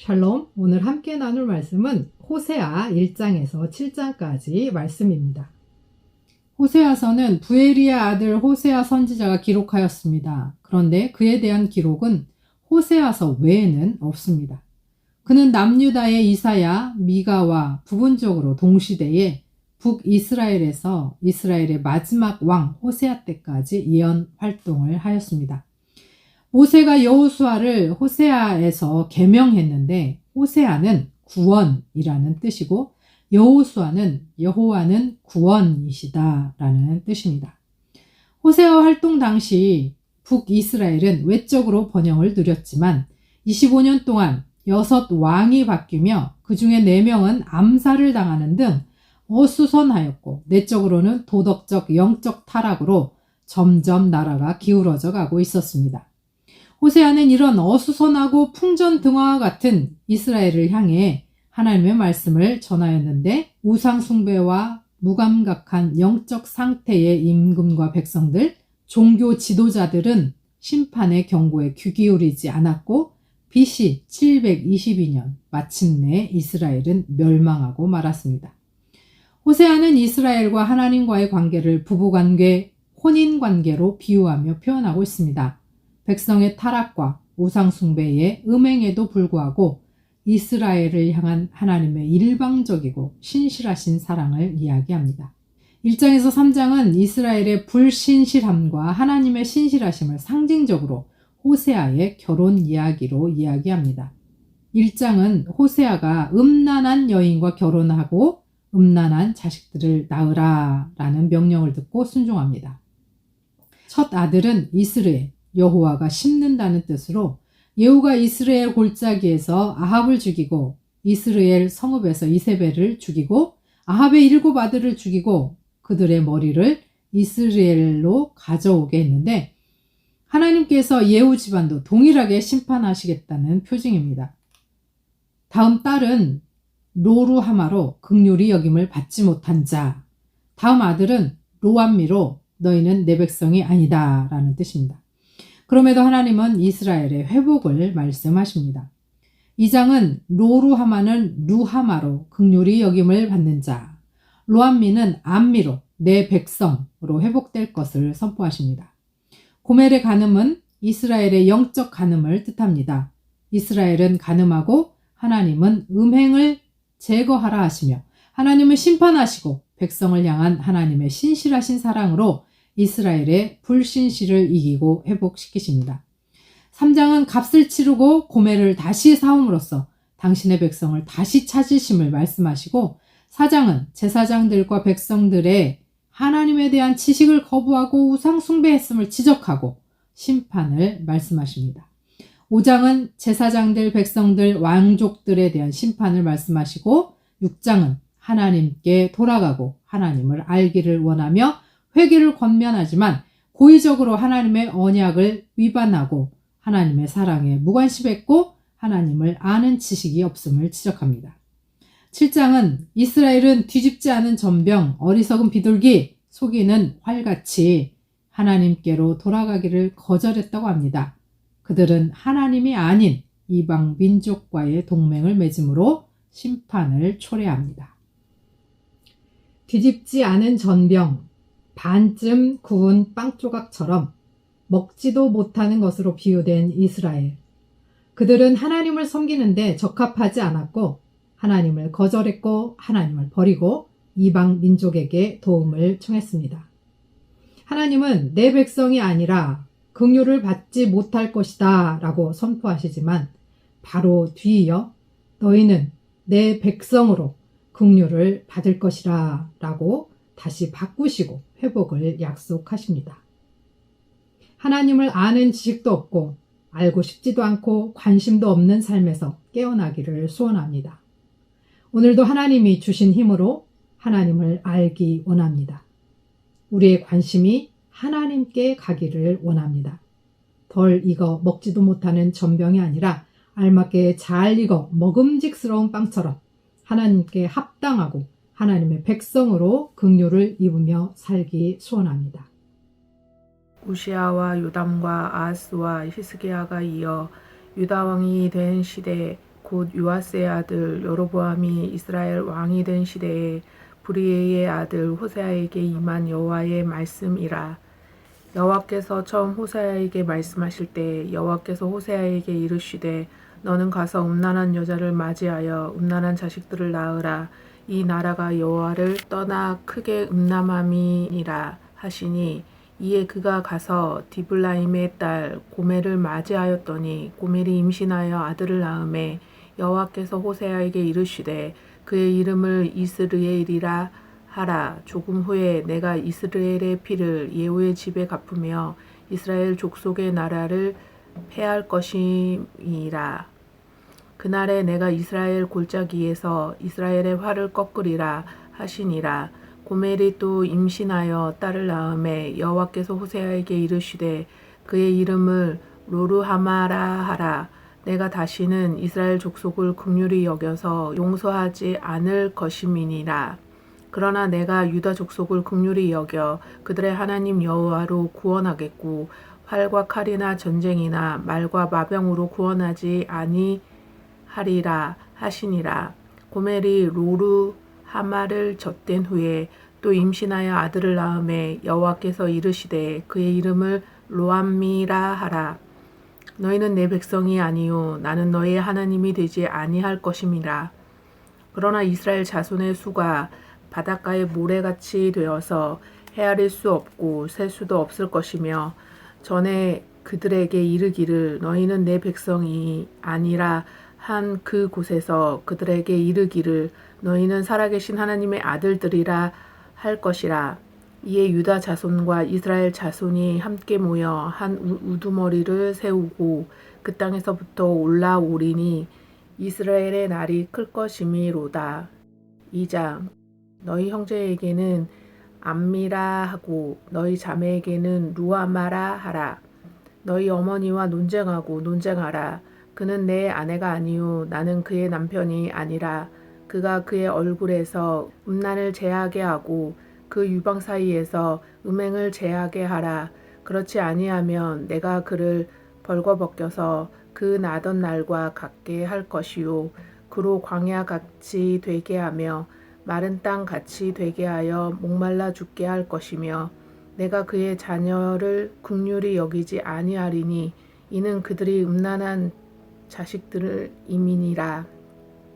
샬롬, 오늘 함께 나눌 말씀은 호세아 1장에서 7장까지 말씀입니다. 호세아서는 부에리의 아들 호세아 선지자가 기록하였습니다. 그런데 그에 대한 기록은 호세아서 외에는 없습니다. 그는 남유다의 이사야, 미가와 부분적으로 동시대에 북이스라엘에서 이스라엘의 마지막 왕 호세아 때까지 예언 활동을 하였습니다. 모세가 여호수아를 호세아에서 계명했는데 호세아는 구원이라는 뜻이고 여호수아는 여호와는 구원이시다 라는 뜻입니다. 호세아 활동 당시 북이스라엘은 외적으로 번영을 누렸지만 25년 동안 6왕이 바뀌며 그 중에 4명은 암살을 당하는 등 어수선하였고 내적으로는 도덕적 영적 타락으로 점점 나라가 기울어져 가고 있었습니다. 호세아는 이런 어수선하고 풍전등화와 같은 이스라엘을 향해 하나님의 말씀을 전하였는데 우상 숭배와 무감각한 영적 상태의 임금과 백성들, 종교 지도자들은 심판의 경고에 귀 기울이지 않았고 BC 722년 마침내 이스라엘은 멸망하고 말았습니다. 호세아는 이스라엘과 하나님과의 관계를 부부관계, 혼인관계로 비유하며 표현하고 있습니다. 백성의 타락과 우상숭배의 음행에도 불구하고 이스라엘을 향한 하나님의 일방적이고 신실하신 사랑을 이야기합니다. 1장에서 3장은 이스라엘의 불신실함과 하나님의 신실하심을 상징적으로 호세아의 결혼 이야기로 이야기합니다. 1장은 호세아가 음란한 여인과 결혼하고 음란한 자식들을 낳으라 라는 명령을 듣고 순종합니다. 첫 아들은 이스르엘, 여호와가 심는다는 뜻으로 예후가 이스라엘 골짜기에서 아합을 죽이고 이스라엘 성읍에서 이세벨을 죽이고 아합의 7 아들을 죽이고 그들의 머리를 이스라엘로 가져오게 했는데 하나님께서 예후 집안도 동일하게 심판하시겠다는 표징입니다. 다음 딸은 로루하마로 긍휼히 여김을 받지 못한 자, 다음 아들은 로암미로 너희는 내 백성이 아니다 라는 뜻입니다. 그럼에도 하나님은 이스라엘의 회복을 말씀하십니다. 2장은 로루하마는 루하마로 긍휼히 여김을 받는 자, 로암미는 암미로 내 백성으로 회복될 것을 선포하십니다. 고멜의 간음은 이스라엘의 영적 간음을 뜻합니다. 이스라엘은 간음하고 하나님은 음행을 제거하라 하시며 하나님은 심판하시고 백성을 향한 하나님의 신실하신 사랑으로 이스라엘의 불신실을 이기고 회복시키십니다. 3장은 값을 치르고 고멜을 다시 사옴으로써 당신의 백성을 다시 찾으심을 말씀하시고 4장은 제사장들과 백성들의 하나님에 대한 지식을 거부하고 우상 숭배했음을 지적하고 심판을 말씀하십니다. 5장은 제사장들, 백성들, 왕족들에 대한 심판을 말씀하시고 6장은 하나님께 돌아가고 하나님을 알기를 원하며 회개를 권면하지만 고의적으로 하나님의 언약을 위반하고 하나님의 사랑에 무관심했고 하나님을 아는 지식이 없음을 지적합니다. 7장은 이스라엘은 뒤집지 않은 전병, 어리석은 비둘기, 속이는 활같이 하나님께로 돌아가기를 거절했다고 합니다. 그들은 하나님이 아닌 이방 민족과의 동맹을 맺음으로 심판을 초래합니다. 뒤집지 않은 전병, 반쯤 구운 빵 조각처럼 먹지도 못하는 것으로 비유된 이스라엘. 그들은 하나님을 섬기는데 적합하지 않았고 하나님을 거절했고 하나님을 버리고 이방 민족에게 도움을 청했습니다. 하나님은 내 백성이 아니라 긍휼을 받지 못할 것이다 라고 선포하시지만 바로 뒤이어 너희는 내 백성으로 긍휼을 받을 것이라 라고 다시 바꾸시고 회복을 약속하십니다. 하나님을 아는 지식도 없고 알고 싶지도 않고 관심도 없는 삶에서 깨어나기를 소원합니다. 오늘도 하나님이 주신 힘으로 하나님을 알기 원합니다. 우리의 관심이 하나님께 가기를 원합니다. 덜 익어 먹지도 못하는 전병이 아니라 알맞게 잘 익어 먹음직스러운 빵처럼 하나님께 합당하고 하나님의 백성으로 긍휼을 입으며 살기 소원합니다. 우시아와 요담과 아하스와 히스기야가 이어 유다 왕이 된 시대에 곧 요아스의 아들 여로보암이 이스라엘 왕이 된 시대에 브리에의 아들 호세아에게 임한 여호와의 말씀이라. 여호와께서 처음 호세아에게 말씀하실 때 여호와께서 호세아에게 이르시되 너는 가서 음란한 여자를 맞이하여 음란한 자식들을 낳으라. 이 나라가 여호와를 떠나 크게 음란함이니라 하시니, 이에 그가 가서 디블라임의 딸 고멜을 맞이하였더니 고멜이 임신하여 아들을 낳음에 여호와께서 호세아에게 이르시되 그의 이름을 이스르엘이라 하라. 조금 후에 내가 이스라엘의 피를 예후의 집에 갚으며 이스라엘 족속의 나라를 패할 것임이라. 그날에 내가 이스라엘 골짜기에서 이스라엘의 활을 꺾으리라 하시니라. 고멜이 또 임신하여 딸을 낳음에 여호와께서 호세아에게 이르시되 그의 이름을 로르하마라 하라. 내가 다시는 이스라엘 족속을 긍휼히 여겨서 용서하지 않을 것임이니라. 그러나 내가 유다 족속을 긍휼히 여겨 그들의 하나님 여호와로 구원하겠고 활과 칼이나 전쟁이나 말과 마병으로 구원하지 아니하리라 하시니라. 고멜이 로르하마를 젖된 후에 또 임신하여 아들을 낳음에 여호와께서 이르시되 그의 이름을 로암미라 하라. 너희는 내 백성이 아니요 나는 너희의 하나님이 되지 아니할 것임이라. 그러나 이스라엘 자손의 수가 바닷가의 모래같이 되어서 헤아릴 수 없고 셀 수도 없을 것이며, 전에 그들에게 이르기를 너희는 내 백성이 아니라 한 그 곳에서 그들에게 이르기를 너희는 살아계신 하나님의 아들들이라 할 것이라. 이에 유다 자손과 이스라엘 자손이 함께 모여 한 우두머리를 세우고 그 땅에서부터 올라오리니 이스라엘의 날이 클 것이미로다. 2장. 너희 형제에게는 암미라 하고 너희 자매에게는 루아마라 하라. 너희 어머니와 논쟁하라. 그는 내 아내가 아니요 나는 그의 남편이 아니라. 그가 그의 얼굴에서 음란을 제하게 하고 그 유방 사이에서 음행을 제하게 하라. 그렇지 아니하면 내가 그를 벌거벗겨서 그 나던 날과 같게 할 것이요 그로 광야같이 되게 하며 마른 땅 같이 되게 하여 목말라 죽게 할 것이며, 내가 그의 자녀를 긍휼히 여기지 아니하리니 이는 그들이 음란한 자식들임이니라.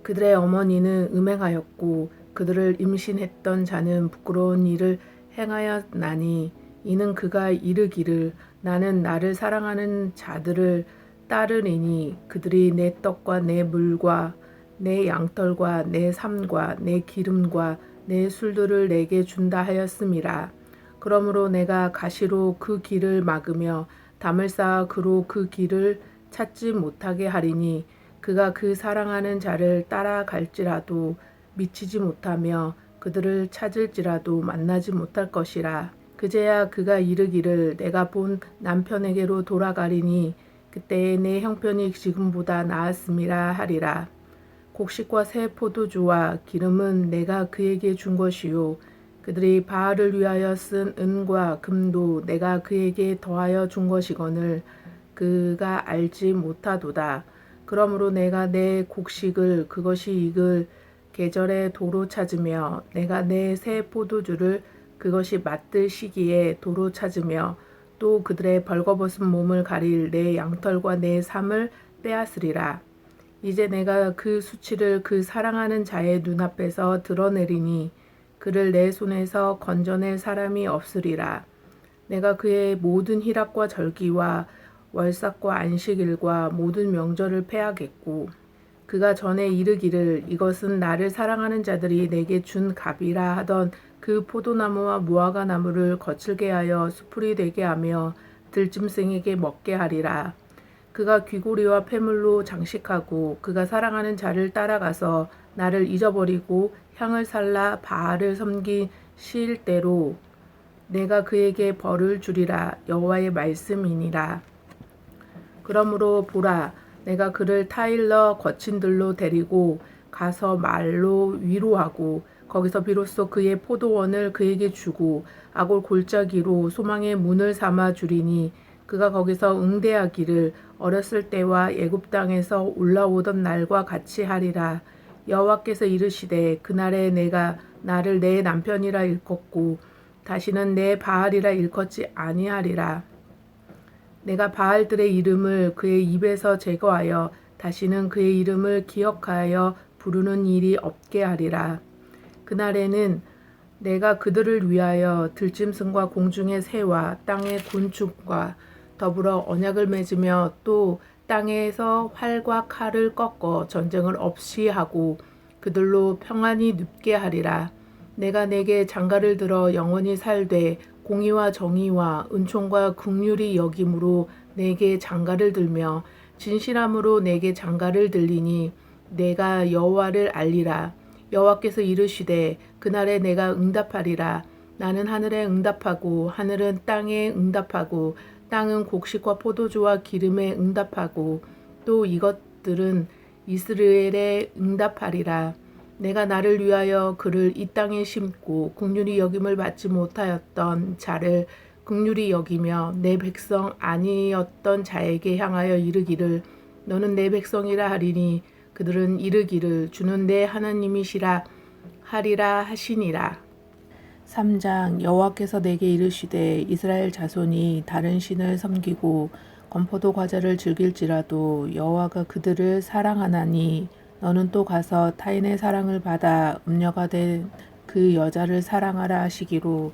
그들의 어머니는 음행하였고 그들을 임신했던 자는 부끄러운 일을 행하였나니, 이는 그가 이르기를 나는 나를 사랑하는 자들을 따르리니 그들이 내 떡과 내 물과 내 양털과 내 삶과 내 기름과 내 술들을 내게 준다 하였음이라. 그러므로 내가 가시로 그 길을 막으며 담을 쌓아 그로 그 길을 찾지 못하게 하리니, 그가 그 사랑하는 자를 따라갈지라도 미치지 못하며 그들을 찾을지라도 만나지 못할 것이라. 그제야 그가 이르기를 내가 본 남편에게로 돌아가리니 그때에 내 형편이 지금보다 나았음이라 하리라. 곡식과 새 포도주와 기름은 내가 그에게 준 것이요 그들이 바알을 위하여 쓴 은과 금도 내가 그에게 더하여 준 것이거늘 그가 알지 못하도다. 그러므로 내가 내 곡식을 그것이 익을 계절에 도로 찾으며 내가 내 새 포도주를 그것이 맞들 시기에 도로 찾으며 또 그들의 벌거벗은 몸을 가릴 내 양털과 내 삶을 빼앗으리라. 이제 내가 그 수치를 그 사랑하는 자의 눈앞에서 드러내리니 그를 내 손에서 건져낼 사람이 없으리라. 내가 그의 모든 희락과 절기와 월삭과 안식일과 모든 명절을 패하겠고, 그가 전에 이르기를 이것은 나를 사랑하는 자들이 내게 준 값이라 하던 그 포도나무와 무화과 나무를 거칠게 하여 수풀이 되게 하며 들짐승에게 먹게 하리라. 그가 귀고리와 폐물로 장식하고 그가 사랑하는 자를 따라가서 나를 잊어버리고 향을 살라 바알을 섬긴 시일대로 내가 그에게 벌을 주리라. 여호와의 말씀이니라. 그러므로 보라, 내가 그를 타일러 거친 들로 데리고 가서 말로 위로하고 거기서 비로소 그의 포도원을 그에게 주고 아골 골짜기로 소망의 문을 삼아 주리니, 그가 거기서 응대하기를 어렸을 때와 애굽 땅에서 올라오던 날과 같이 하리라. 여호와께서 이르시되 그날에 내가 나를 내 남편이라 일컫고 다시는 내 바알이라 일컫지 아니하리라. 내가 바알들의 이름을 그의 입에서 제거하여 다시는 그의 이름을 기억하여 부르는 일이 없게 하리라. 그날에는 내가 그들을 위하여 들짐승과 공중의 새와 땅의 곤충과 더불어 언약을 맺으며 또 땅에서 활과 칼을 꺾어 전쟁을 없이 하고 그들로 평안히 눕게 하리라. 내가 내게 장가를 들어 영원히 살되 공의와 정의와 은총과 긍휼이 여김으로 내게 장가를 들며 진실함으로 내게 장가를 들리니 내가 여호와를 알리라. 여호와께서 이르시되 그날에 내가 응답하리라. 나는 하늘에 응답하고 하늘은 땅에 응답하고 땅은 곡식과 포도주와 기름에 응답하고 또 이것들은 이스라엘에 응답하리라. 내가 나를 위하여 그를 이 땅에 심고 긍휼히 여김을 받지 못하였던 자를 긍휼히 여기며 내 백성 아니었던 자에게 향하여 이르기를 너는 내 백성이라 하리니 그들은 이르기를 주는 내 하나님이시라 하리라 하시니라. 3장 여호와께서 내게 이르시되 이스라엘 자손이 다른 신을 섬기고 건포도 과자를 즐길지라도 여호와가 그들을 사랑하나니 너는 또 가서 타인의 사랑을 받아 음녀가 된 그 여자를 사랑하라 하시기로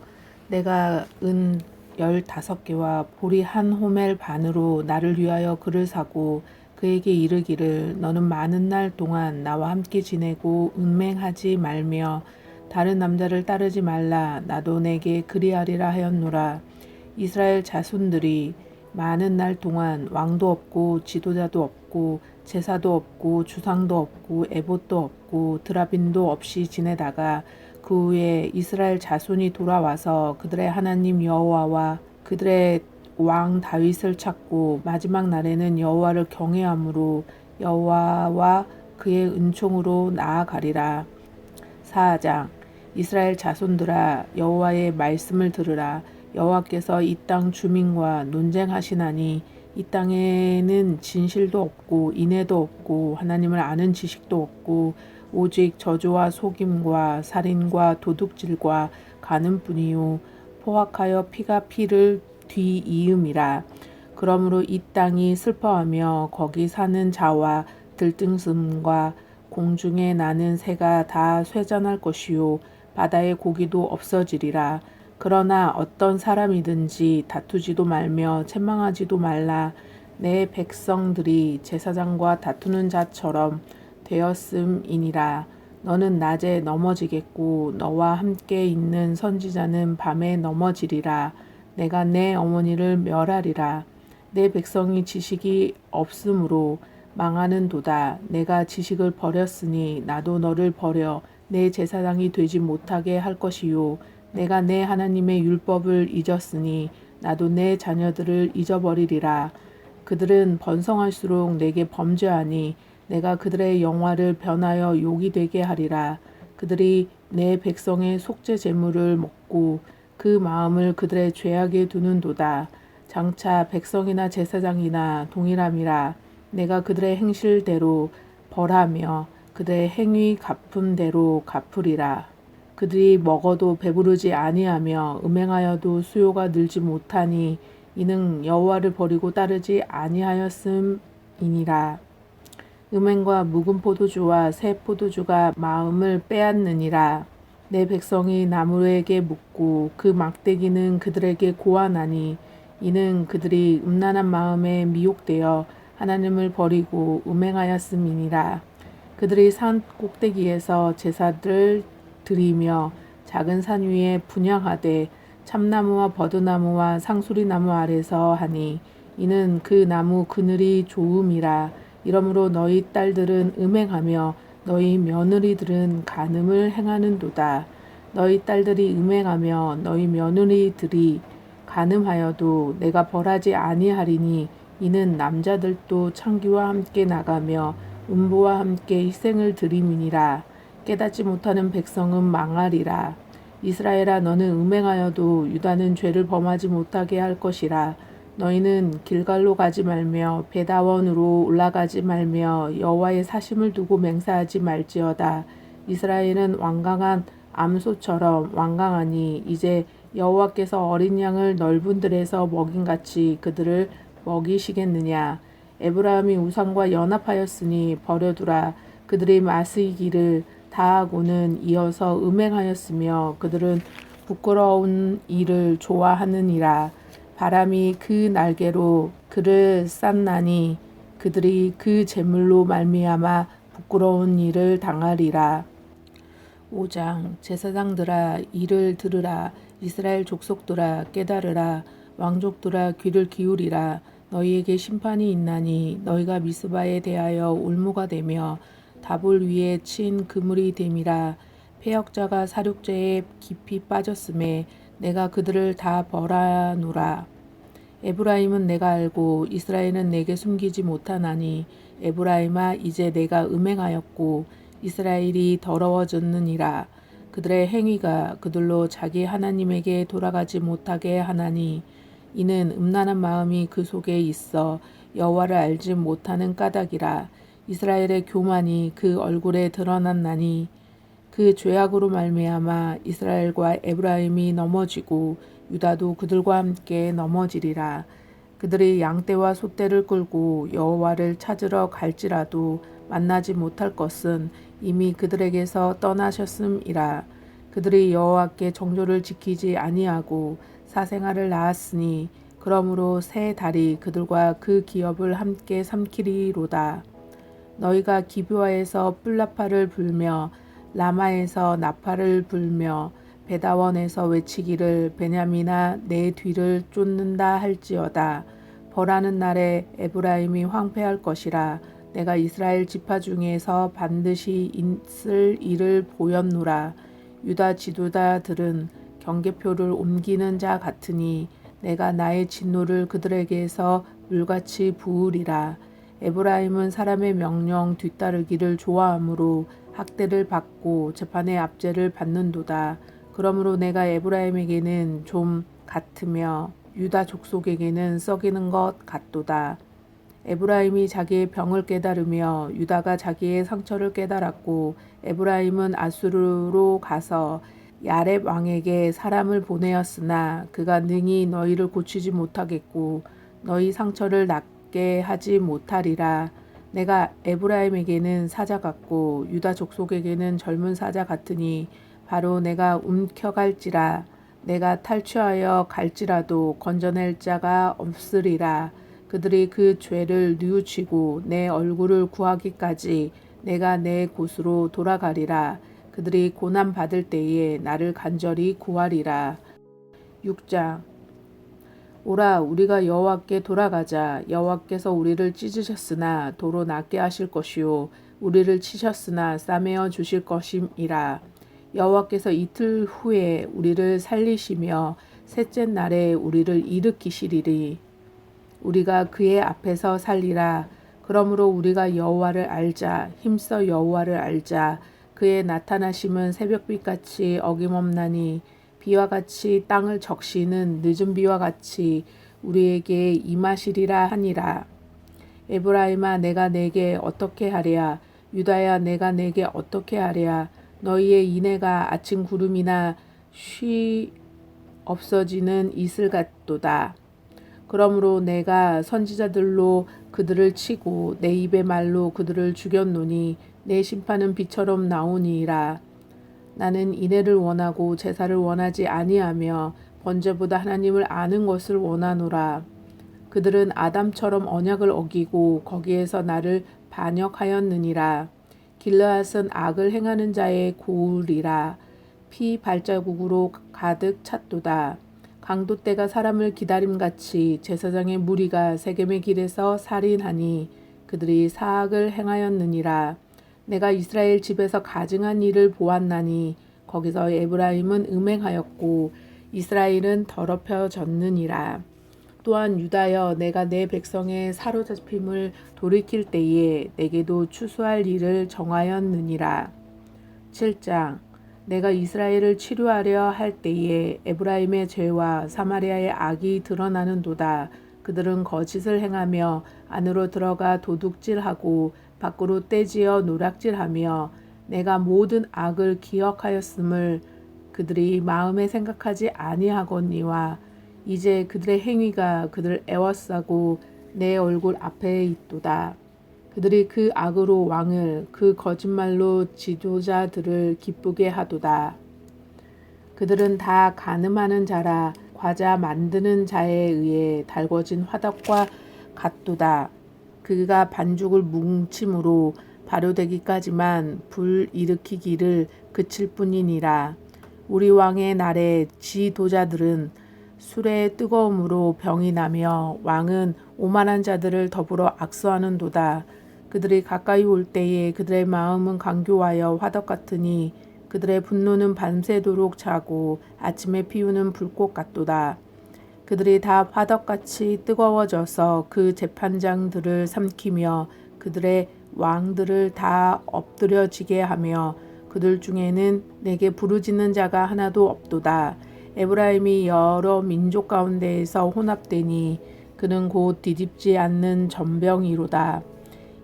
내가 은 15개와 보리 한 호멜 반으로 나를 위하여 그를 사고 그에게 이르기를 너는 많은 날 동안 나와 함께 지내고 음행하지 말며 다른 남자를 따르지 말라. 나도 내게 그리하리라 하였노라. 이스라엘 자손들이 많은 날 동안 왕도 없고 지도자도 없고 제사도 없고 주상도 없고 에봇도 없고 드라빈도 없이 지내다가 그 후에 이스라엘 자손이 돌아와서 그들의 하나님 여호와와 그들의 왕 다윗을 찾고 마지막 날에는 여호와를 경외함으로 여호와와 그의 은총으로 나아가리라. 4장 이스라엘 자손들아 여호와의 말씀을 들으라. 여호와께서 이 땅 주민과 논쟁하시나니 이 땅에는 진실도 없고 인애도 없고 하나님을 아는 지식도 없고 오직 저주와 속임과 살인과 도둑질과 간음뿐이요 포악하여 피가 피를 뒤이음이라. 그러므로 이 땅이 슬퍼하며 거기 사는 자와 들등슴과 공중에 나는 새가 다 쇠잔할 것이요 바다의 고기도 없어지리라. 그러나 어떤 사람이든지 다투지도 말며 책망하지도 말라. 내 백성들이 제사장과 다투는 자처럼 되었음이니라. 너는 낮에 넘어지겠고 너와 함께 있는 선지자는 밤에 넘어지리라. 내가 내 어머니를 멸하리라. 내 백성이 지식이 없으므로 망하는도다. 내가 지식을 버렸으니 나도 너를 버려 내 제사장이 되지 못하게 할 것이요 내가 내 하나님의 율법을 잊었으니 나도 내 자녀들을 잊어버리리라. 그들은 번성할수록 내게 범죄하니 내가 그들의 영화를 변하여 욕이 되게 하리라. 그들이 내 백성의 속죄 제물을 먹고 그 마음을 그들의 죄악에 두는도다. 장차 백성이나 제사장이나 동일함이라. 내가 그들의 행실대로 벌하며 그들의 행위 갚음대로 갚으리라. 그들이 먹어도 배부르지 아니하며 음행하여도 수요가 늘지 못하니 이는 여호와를 버리고 따르지 아니하였음이니라. 음행과 묵은 포도주와 새 포도주가 마음을 빼앗느니라. 내 백성이 나무에게 묻고 그 막대기는 그들에게 고하나니 이는 그들이 음란한 마음에 미혹되어 하나님을 버리고 음행하였음이니라. 그들이 산 꼭대기에서 제사를 드리며 작은 산 위에 분향하되 참나무와 버드나무와 상수리나무 아래서 하니 이는 그 나무 그늘이 좋음이라. 이러므로 너희 딸들은 음행하며 너희 며느리들은 간음을 행하는도다. 너희 딸들이 음행하며 너희 며느리들이 간음하여도 내가 벌하지 아니하리니 이는 남자들도 창기와 함께 나가며 음부와 함께 희생을 드림이니라. 깨닫지 못하는 백성은 망하리라. 이스라엘아 너는 음행하여도 유다는 죄를 범하지 못하게 할 것이라. 너희는 길갈로 가지 말며 베다원으로 올라가지 말며 여호와의 사심을 두고 맹세하지 말지어다. 이스라엘은 완강한 암소처럼 완강하니 이제 여호와께서 어린 양을 넓은 들에서 먹인같이 그들을 먹이시겠느냐. 에브라임이 우상과 연합하였으니 버려두라. 그들의 마시기를 다하고는 이어서 음행하였으며 그들은 부끄러운 일을 좋아하느니라. 바람이 그 날개로 그를 쌌나니 그들이 그 재물로 말미암아 부끄러운 일을 당하리라. 5장 제사장들아 이를 들으라. 이스라엘 족속들아 깨달으라. 왕족들아 귀를 기울이라. 너희에게 심판이 있나니 너희가 미스바에 대하여 올무가 되며 다볼 위에 친 그물이 됨이라. 패역자가 사륙제에 깊이 빠졌음에 내가 그들을 다 벌하노라. 에브라임은 내가 알고 이스라엘은 내게 숨기지 못하나니 에브라임아 이제 내가 음행하였고 이스라엘이 더러워졌느니라. 그들의 행위가 그들로 자기 하나님에게 돌아가지 못하게 하나니 이는 음란한 마음이 그 속에 있어 여호와를 알지 못하는 까닭이라. 이스라엘의 교만이 그 얼굴에 드러났나니 그 죄악으로 말미암아 이스라엘과 에브라임이 넘어지고 유다도 그들과 함께 넘어지리라. 그들이 양떼와 소떼를 끌고 여호와를 찾으러 갈지라도 만나지 못할 것은 이미 그들에게서 떠나셨음이라. 그들이 여호와께 정조를 지키지 아니하고 사생아를 낳았으니 그러므로 새 달이 그들과 그 기업을 함께 삼키리로다. 너희가 기브아에서 뿔나파를 불며 라마에서 나팔을 불며 베다원에서 외치기를 베냐민아 내 뒤를 쫓는다 할지어다. 벌하는 날에 에브라임이 황폐할 것이라. 내가 이스라엘 지파 중에서 반드시 있을 일을 보였노라. 유다 지도자들은 경계표를 옮기는 자 같으니 내가 나의 진노를 그들에게서 물같이 부으리라. 에브라임은 사람의 명령 뒤따르기를 좋아하므로 학대를 받고 재판의 압제를 받는도다. 그러므로 내가 에브라임에게는 좀 같으며 유다 족속에게는 썩이는 것 같도다. 에브라임이 자기의 병을 깨달으며 유다가 자기의 상처를 깨달았고 에브라임은 아수르로 가서 야렙 왕에게 사람을 보내었으나 그가 능히 너희를 고치지 못하겠고 너희 상처를 낫게 하지 못하리라. 내가 에브라임에게는 사자 같고 유다 족속에게는 젊은 사자 같으니 바로 내가 움켜갈지라. 내가 탈취하여 갈지라도 건져낼 자가 없으리라. 그들이 그 죄를 뉘우치고 내 얼굴을 구하기까지 내가 내 곳으로 돌아가리라. 그들이 고난 받을 때에 나를 간절히 구하리라. 6장 오라 우리가 여호와께 돌아가자. 여호와께서 우리를 찢으셨으나 도로 낫게 하실 것이요 우리를 치셨으나 싸매어 주실 것임이라. 여호와께서 이틀 후에 우리를 살리시며 셋째 날에 우리를 일으키시리니 우리가 그의 앞에서 살리라. 그러므로 우리가 여호와를 알자. 힘써 여호와를 알자. 그의 나타나심은 새벽빛같이 어김없나니 비와 같이 땅을 적시는 늦은 비와 같이 우리에게 임하시리라 하니라. 에브라임아 내가 내게 어떻게 하랴. 유다야 내가 내게 어떻게 하랴. 너희의 인애가 아침 구름이나 쉬 없어지는 이슬 같도다. 그러므로 내가 선지자들로 그들을 치고 내 입의 말로 그들을 죽였노니 내 심판은 비처럼 나오니이라. 나는 인애를 원하고 제사를 원하지 아니하며 번제보다 하나님을 아는 것을 원하노라. 그들은 아담처럼 언약을 어기고 거기에서 나를 반역하였느니라. 길르앗은 악을 행하는 자의 고울이라. 피 발자국으로 가득 찼도다. 강도떼가 사람을 기다림같이 제사장의 무리가 세겜의 길에서 살인하니 그들이 사악을 행하였느니라. 내가 이스라엘 집에서 가증한 일을 보았나니 거기서 에브라임은 음행하였고 이스라엘은 더럽혀졌느니라. 또한 유다여 내가 내 백성의 사로잡힘을 돌이킬 때에 내게도 추수할 일을 정하였느니라. 7장 내가 이스라엘을 치료하려 할 때에 에브라임의 죄와 사마리아의 악이 드러나는도다. 그들은 거짓을 행하며 안으로 들어가 도둑질하고 밖으로 떼지어 노략질하며 내가 모든 악을 기억하였음을 그들이 마음에 생각하지 아니하거니와 이제 그들의 행위가 그들을 애워싸고 내 얼굴 앞에 있도다. 그들이 그 악으로 왕을 그 거짓말로 지도자들을 기쁘게 하도다. 그들은 다 간음하는 자라 과자 만드는 자에 의해 달궈진 화덕과 같도다. 그가 반죽을 뭉침으로 발효되기까지만 불 일으키기를 그칠 뿐이니라. 우리 왕의 날에 지도자들은 술의 뜨거움으로 병이 나며 왕은 오만한 자들을 더불어 악수하는도다. 그들이 가까이 올 때에 그들의 마음은 강교하여 화덕 같으니 그들의 분노는 밤새도록 자고 아침에 피우는 불꽃 같도다. 그들이 다 화덕같이 뜨거워져서 그 재판장들을 삼키며 그들의 왕들을 다 엎드려지게 하며 그들 중에는 내게 부르짖는 자가 하나도 없도다. 에브라임이 여러 민족 가운데에서 혼합되니 그는 곧 뒤집지 않는 전병이로다.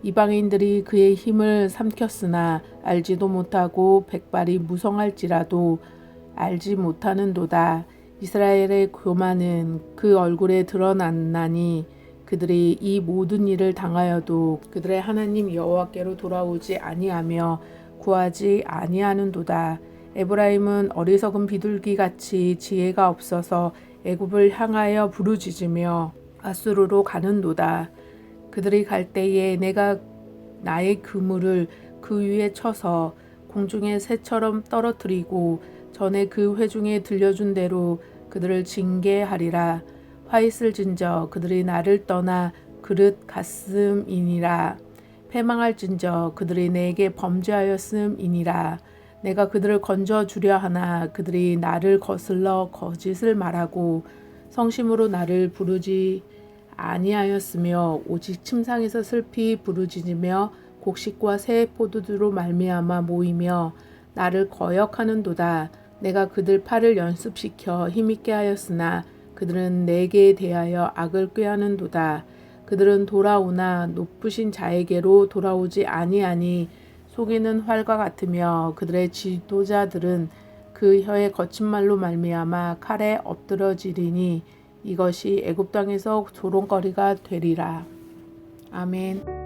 이방인들이 그의 힘을 삼켰으나 알지도 못하고 백발이 무성할지라도 알지 못하는도다. 이스라엘의 교만은 그 얼굴에 드러났나니 그들이 이 모든 일을 당하여도 그들의 하나님 여호와께로 돌아오지 아니하며 구하지 아니하는도다. 에브라임은 어리석은 비둘기같이 지혜가 없어서 애굽을 향하여 부르짖으며 아수르로 가는도다. 그들이 갈 때에 내가 나의 그물을 그 위에 쳐서 공중의 새처럼 떨어뜨리고 전에 그 회중에 들려준 대로 그들을 징계하리라. 화 있을진저 그들이 나를 떠나 그릇 갔음이니라. 패망할진저 그들이 내게 범죄하였음이니라. 내가 그들을 건져 주려 하나 그들이 나를 거슬러 거짓을 말하고 성심으로 나를 부르지 아니하였으며 오직 침상에서 슬피 부르짖으며 곡식과 새 포도주로 말미암아 모이며 나를 거역하는도다. 내가 그들 팔을 연습시켜 힘있게 하였으나 그들은 내게 대하여 악을 꾀하는도다. 그들은 돌아오나 높으신 자에게로 돌아오지 아니하니 속이는 활과 같으며 그들의 지도자들은 그 혀의 거친 말로 말미암아 칼에 엎드러지리니 이것이 애굽 땅에서 조롱거리가 되리라. 아멘.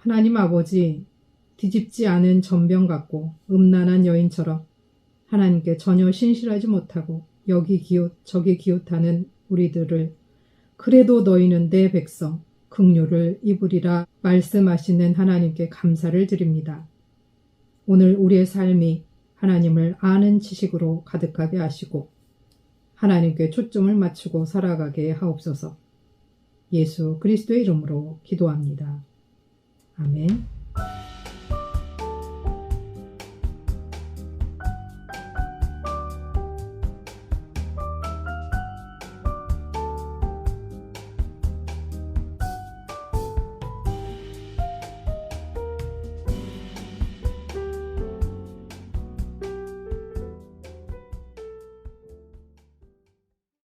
하나님 아버지, 뒤집지 않은 전병 같고 음란한 여인처럼 하나님께 전혀 신실하지 못하고 여기 기웃 저기 기웃하는 우리들을 그래도 너희는 내 백성 긍휼을 입으리라 말씀하시는 하나님께 감사를 드립니다. 오늘 우리의 삶이 하나님을 아는 지식으로 가득하게 하시고 하나님께 초점을 맞추고 살아가게 하옵소서. 예수 그리스도의 이름으로 기도합니다. 아멘.